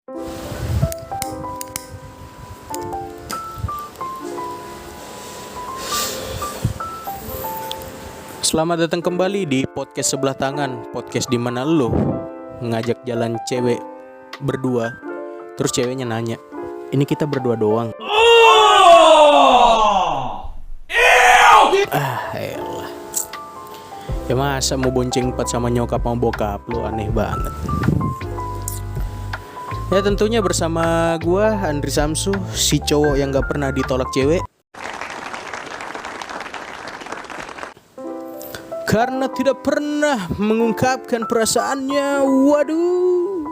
Selamat datang kembali di podcast sebelah tangan. Podcast di mana lo ngajak jalan cewek berdua, terus ceweknya nanya, ini kita berdua doang. Elah. Ya masa mau bonceng 4 sama nyokap sama bokap lo, aneh banget. Ya tentunya bersama gua Andri Samsu, si cowok yang gak pernah ditolak cewek. Karena tidak pernah mengungkapkan perasaannya. Waduh.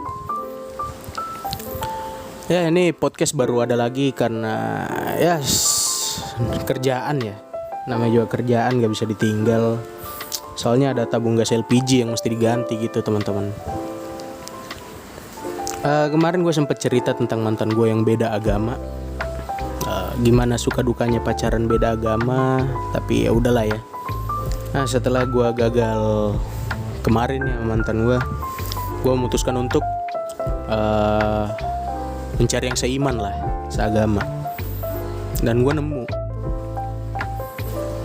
Ya ini podcast baru ada lagi karena ya kerjaan ya. Namanya juga kerjaan, gak bisa ditinggal. Soalnya ada tabung gas LPG yang mesti diganti gitu teman-teman. Kemarin gue sempet cerita tentang mantan gue yang beda agama. Gimana suka dukanya pacaran beda agama. Tapi ya udahlah ya. Nah setelah gue gagal kemarin ya mantan gue memutuskan untuk mencari yang seiman lah, seagama. Dan gue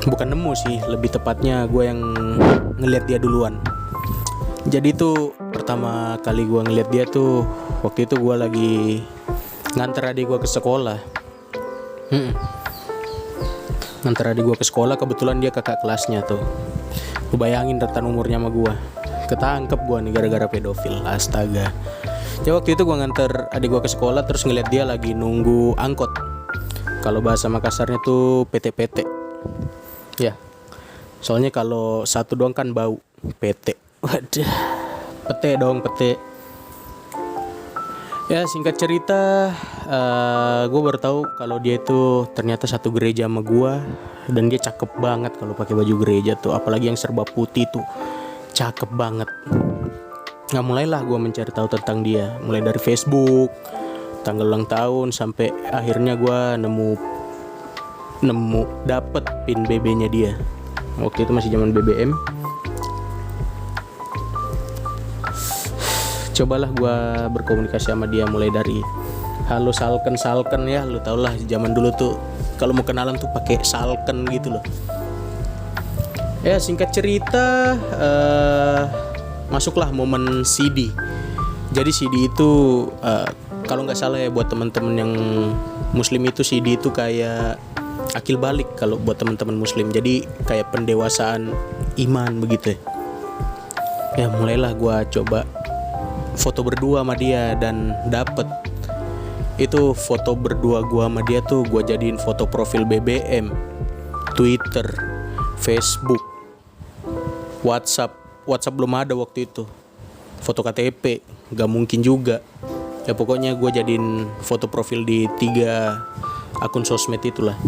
bukan nemu sih, lebih tepatnya gue yang ngeliat dia duluan. Jadi tuh pertama kali gue ngeliat dia tuh waktu itu gue lagi nganter adik gue ke sekolah. Nganter adik gue ke sekolah, kebetulan dia kakak kelasnya tuh. Lu bayangin rentan umurnya sama gue. Ketangkep gue nih gara-gara pedofil. Astaga. Ya waktu itu gue nganter adik gue ke sekolah, terus ngeliat dia lagi nunggu angkot. Kalau bahasa Makassarnya tuh PT-PT. Ya. Soalnya kalau satu doang kan bau. PT. Waduh. Pete dong, pete. Ya singkat cerita, gue baru tahu kalau dia itu ternyata satu gereja sama gue. Dan dia cakep banget kalau pakai baju gereja tuh, apalagi yang serba putih tuh, cakep banget. Nah mulailah gue mencari tahu tentang dia, mulai dari Facebook, tanggal ulang tahun, sampai akhirnya gue nemu dapet pin BB-nya dia. Waktu itu masih zaman BBM. Cobalah gue berkomunikasi sama dia, mulai dari halo salken ya, lu tau lah zaman dulu tuh kalau mau kenalan tuh pakai salken gitu loh. Ya singkat cerita, masuklah momen CD. Jadi CD itu kalau nggak salah ya buat teman-teman yang muslim itu, CD itu kayak akil balik kalau buat teman-teman muslim. Jadi kayak pendewasaan iman begitu ya. Ya mulailah gue coba foto berdua sama dia, dan dapet itu foto berdua gua sama dia tuh gua jadiin foto profil BBM, Twitter, Facebook, WhatsApp belum ada waktu itu. Foto KTP gak mungkin juga. Ya pokoknya gua jadiin foto profil di 3 akun sosmed itulah.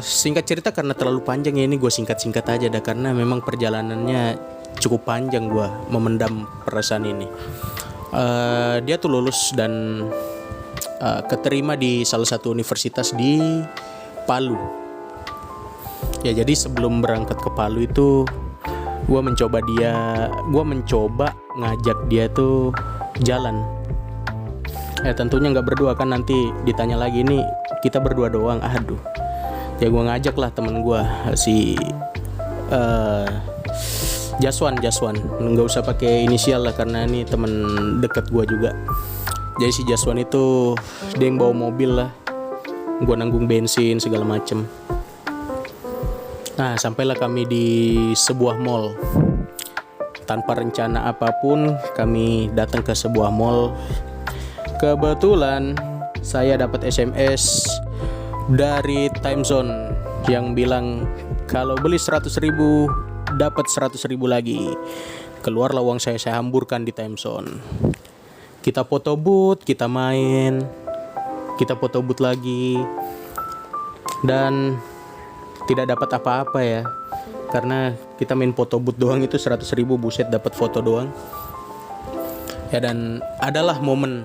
Singkat cerita karena terlalu panjang ya, ini gue singkat-singkat aja dah, karena memang perjalanannya cukup panjang gue memendam perasaan ini. Dia tuh lulus dan keterima di salah satu universitas di Palu. Ya jadi sebelum berangkat ke Palu itu gue mencoba ngajak dia tuh jalan. Ya tentunya nggak berdua kan, nanti ditanya lagi nih kita berdua doang. Aduh. Ya gue ngajak lah temen gue si Jaswan, nggak usah pakai inisial lah karena ini temen deket gue juga. Jadi si Jaswan itu dia yang bawa mobil lah, gue nanggung bensin segala macem. Nah sampailah kami di sebuah mall. Tanpa rencana apapun kami datang ke sebuah mall. Kebetulan saya dapat SMS dari Timezone yang bilang kalau beli 100.000 dapat 100.000 lagi. Keluarlah uang saya hamburkan di Timezone. Kita foto booth, kita main, kita foto booth lagi, dan tidak dapat apa-apa ya, karena kita main foto booth doang itu 100.000, buset dapat foto doang. Ya dan adalah momen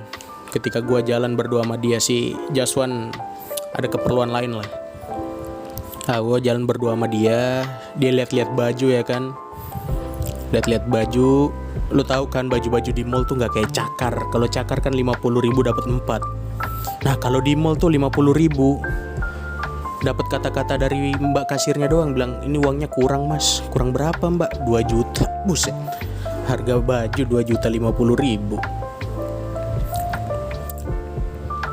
ketika gua jalan berdua sama dia. Si Jaswan ada keperluan lain lah. Gue jalan berdua sama dia lihat-lihat baju ya kan, lihat-lihat baju, Lu tahu kan baju-baju di mall tuh nggak kayak cakar. Kalau cakar kan 50.000 dapat 4. Nah kalau di mall tuh 50.000 dapat kata-kata dari mbak kasirnya doang, bilang ini uangnya kurang mas. Kurang berapa mbak? 2 juta. Buset, harga baju 2.050.000.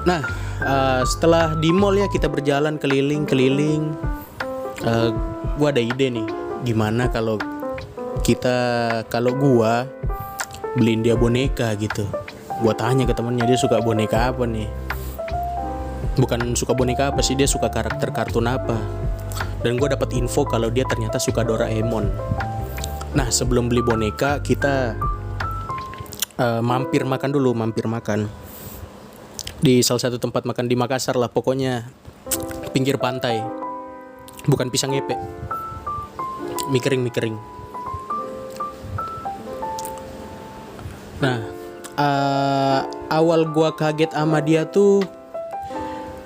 Nah setelah di mall ya kita berjalan keliling-keliling. Gue ada ide nih, gimana kalau gua beliin dia boneka gitu. Gua tanya ke temennya, dia suka boneka apa nih. Bukan suka boneka apa sih, dia suka karakter kartun apa. Dan gua dapat info kalau dia ternyata suka Doraemon. Nah sebelum beli boneka kita mampir makan di salah satu tempat makan di Makassar lah, pokoknya pinggir pantai. Bukan Pisang Epe, Mikering. Nah, awal gua kaget sama dia tuh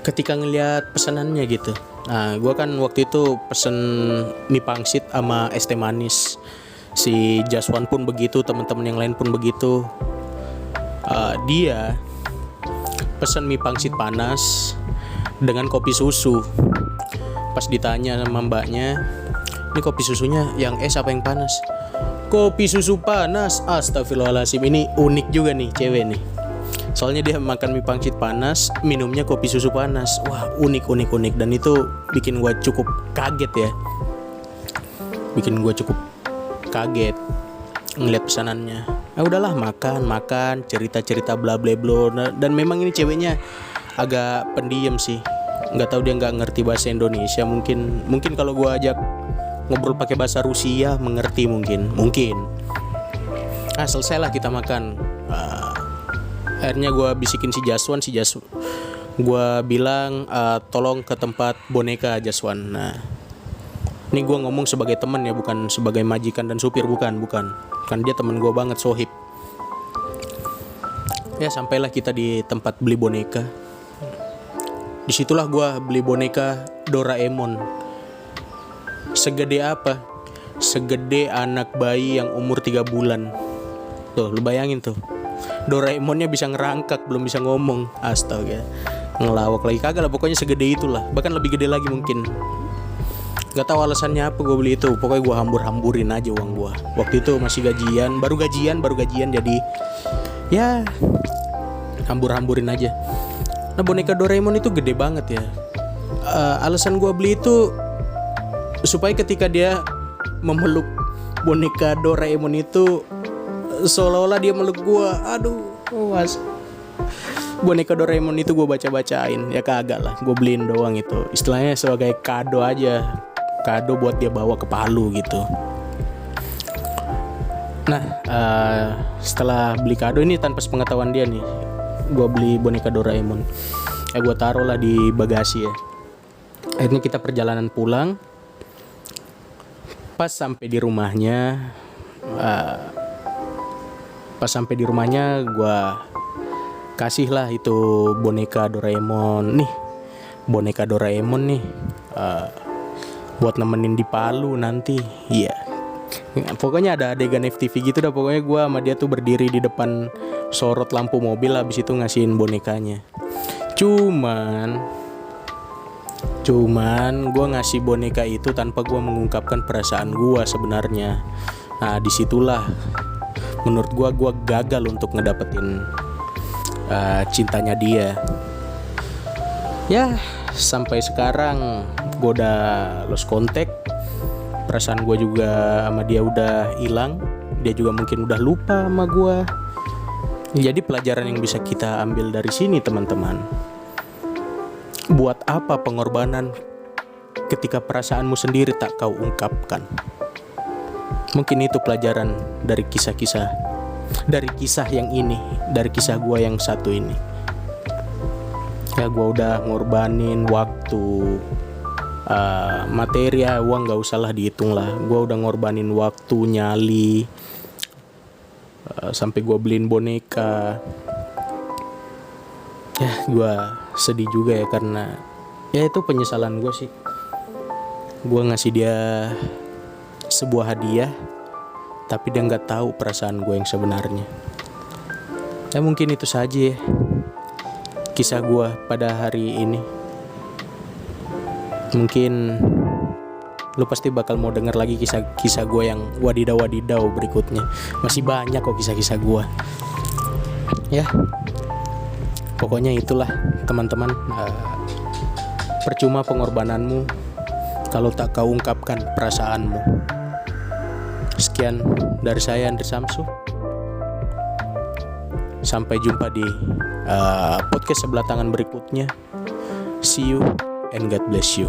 ketika ngeliat pesanannya gitu. Nah, gua kan waktu itu pesen mie pangsit sama es teh manis. Si Jaswan pun begitu, teman-teman yang lain pun begitu. Dia pesen mie pangsit panas dengan kopi susu. Pas ditanya sama mbaknya, ini kopi susunya yang es apa yang panas? Kopi susu panas. Astagfirullahaladzim, ini unik juga nih cewek nih. Soalnya dia makan mie pangsit panas, minumnya kopi susu panas. Wah, unik. Dan itu bikin gue cukup kaget ya. Kaget ngeliat pesanannya. Udahlah makan, cerita bla bla bla. Dan memang ini ceweknya agak pendiam sih. Nggak tahu dia nggak ngerti bahasa Indonesia. Mungkin kalau gue ajak ngobrol pakai bahasa Rusia mengerti mungkin. Selesailah kita makan. Akhirnya gue bisikin si Jaswan. Gue bilang tolong ke tempat boneka Jaswan. Nah, ini gue ngomong sebagai teman ya, bukan sebagai majikan dan supir, bukan. Kan dia teman gue banget, sohib. Ya sampailah kita di tempat beli boneka. Disitulah gue beli boneka Doraemon. Segede apa? Segede anak bayi yang umur 3 bulan. Tuh, lu bayangin tuh. Doraemonnya bisa ngerangkak, belum bisa ngomong. Astaga. Ngelawak lagi kagak lah, pokoknya segede itulah. Bahkan lebih gede lagi mungkin. Gak tahu alasannya apa gue beli itu. Pokoknya gue hamburin aja uang gue. Waktu itu masih gajian, baru gajian jadi ya hambur-hamburin aja. Nah, boneka Doraemon itu gede banget ya. Alasan gue beli itu supaya ketika dia memeluk boneka Doraemon itu seolah-olah dia meluk gue. Aduh, was. Boneka Doraemon itu gue baca-bacain. Ya kagak lah, gue beliin doang itu. Istilahnya sebagai kado aja. Kado buat dia bawa ke Palu gitu. Nah, setelah beli kado ini tanpa sepengetahuan dia nih, gue beli boneka Doraemon. Gue taruh lah di bagasi ya. Akhirnya kita perjalanan pulang. Pas sampai di rumahnya, gue kasih lah itu boneka Doraemon. Nih, boneka Doraemon nih, buat nemenin di Palu nanti. Iya. Pokoknya ada adegan FTV gitu dah. Pokoknya gue sama dia tuh berdiri di depan sorot lampu mobil, habis itu ngasihin bonekanya. Cuman gue ngasih boneka itu tanpa gue mengungkapkan perasaan gue sebenarnya. Nah, disitulah menurut gue gagal untuk ngedapetin cintanya dia. Ya, sampai sekarang gue udah lost contact. Perasaan gue juga sama dia udah hilang. Dia juga mungkin udah lupa sama gue. Jadi pelajaran yang bisa kita ambil dari sini, teman-teman, buat apa pengorbanan ketika perasaanmu sendiri tak kau ungkapkan? Mungkin itu pelajaran dari kisah yang ini, dari kisah gue yang satu ini. Ya, gue udah ngorbanin waktu, materi, uang gak usah lah dihitung lah. Gue udah ngorbanin waktu, nyali, sampai gue beliin boneka. Ya, gue sedih juga ya, karena ya itu penyesalan gue sih. Gue ngasih dia sebuah hadiah tapi dia nggak tahu perasaan gue yang sebenarnya. Ya mungkin itu saja ya kisah gue pada hari ini. Mungkin lu pasti bakal mau denger lagi kisah gue yang wadidaw berikutnya. Masih banyak kok kisah-kisah gue. Ya, pokoknya itulah teman-teman. Percuma pengorbananmu kalau tak kau ungkapkan perasaanmu. Sekian dari saya, Andri Samsu. Sampai jumpa di podcast sebelah tangan berikutnya. See you and God bless you.